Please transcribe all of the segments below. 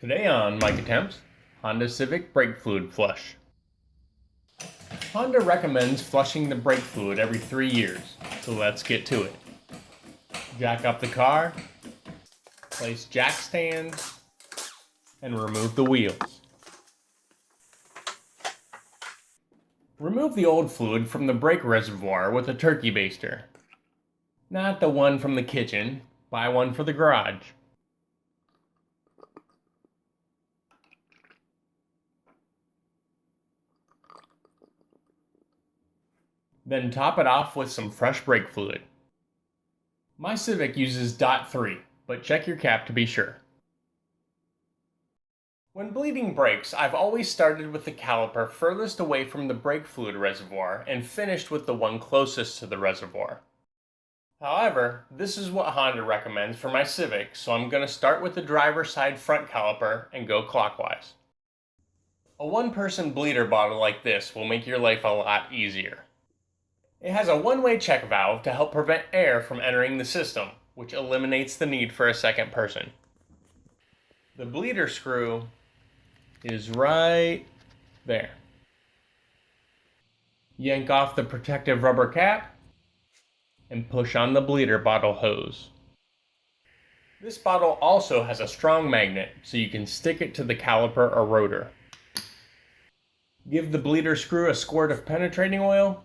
Today on Mike Attempts, Honda Civic brake fluid flush. Honda recommends flushing the brake fluid every 3 years, so let's get to it. Jack up the car, place jack stands, and remove the wheels. Remove the old fluid from the brake reservoir with a turkey baster. Not the one from the kitchen, buy one for the garage. Then top it off with some fresh brake fluid. My Civic uses .3, but check your cap to be sure. When bleeding brakes, I've always started with the caliper furthest away from the brake fluid reservoir and finished with the one closest to the reservoir. However, this is what Honda recommends for my Civic, so I'm going to start with the driver's side front caliper and go clockwise. A one-person bleeder bottle like this will make your life a lot easier. It has a one-way check valve to help prevent air from entering the system, which eliminates the need for a second person. The bleeder screw is right there. Yank off the protective rubber cap and push on the bleeder bottle hose. This bottle also has a strong magnet, so you can stick it to the caliper or rotor. Give the bleeder screw a squirt of penetrating oil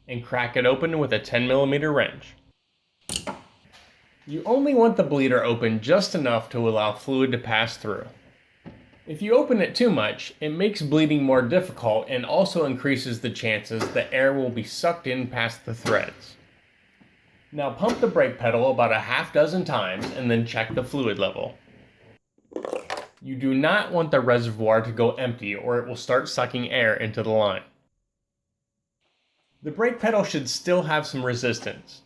and crack it open with a 10mm wrench. You only want the bleeder open just enough to allow fluid to pass through. If you open it too much, it makes bleeding more difficult and also increases the chances that air will be sucked in past the threads. Now pump the brake pedal about a half dozen times and then check the fluid level. You do not want the reservoir to go empty or it will start sucking air into the line. The brake pedal should still have some resistance.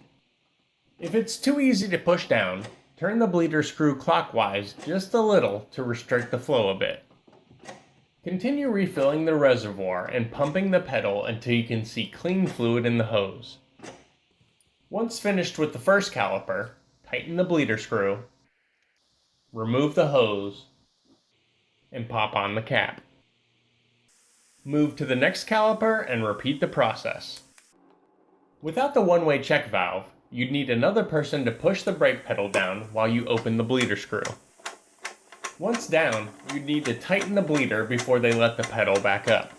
If it's too easy to push down, turn the bleeder screw clockwise just a little to restrict the flow a bit. Continue refilling the reservoir and pumping the pedal until you can see clean fluid in the hose. Once finished with the first caliper, tighten the bleeder screw, remove the hose, and pop on the cap. Move to the next caliper and repeat the process. Without the one-way check valve, you'd need another person to push the brake pedal down while you open the bleeder screw. Once down, you'd need to tighten the bleeder before they let the pedal back up.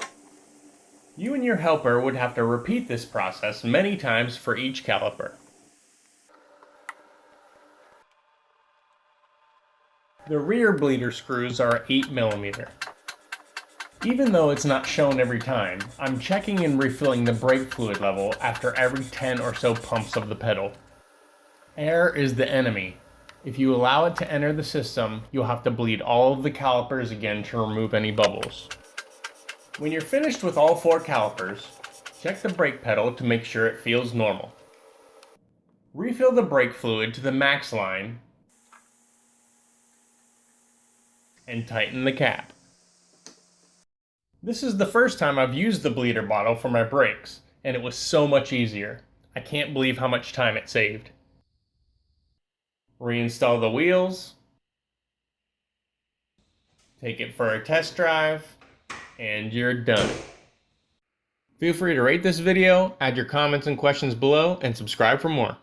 You and your helper would have to repeat this process many times for each caliper. The rear bleeder screws are 8mm. Even though it's not shown every time, I'm checking and refilling the brake fluid level after every 10 or so pumps of the pedal. Air is the enemy. If you allow it to enter the system, you'll have to bleed all of the calipers again to remove any bubbles. When you're finished with all 4 calipers, check the brake pedal to make sure it feels normal. Refill the brake fluid to the max line and tighten the cap. This is the first time I've used the bleeder bottle for my brakes, and it was so much easier. I can't believe how much time it saved. Reinstall the wheels, take it for a test drive, and you're done. Feel free to rate this video, add your comments and questions below, and subscribe for more.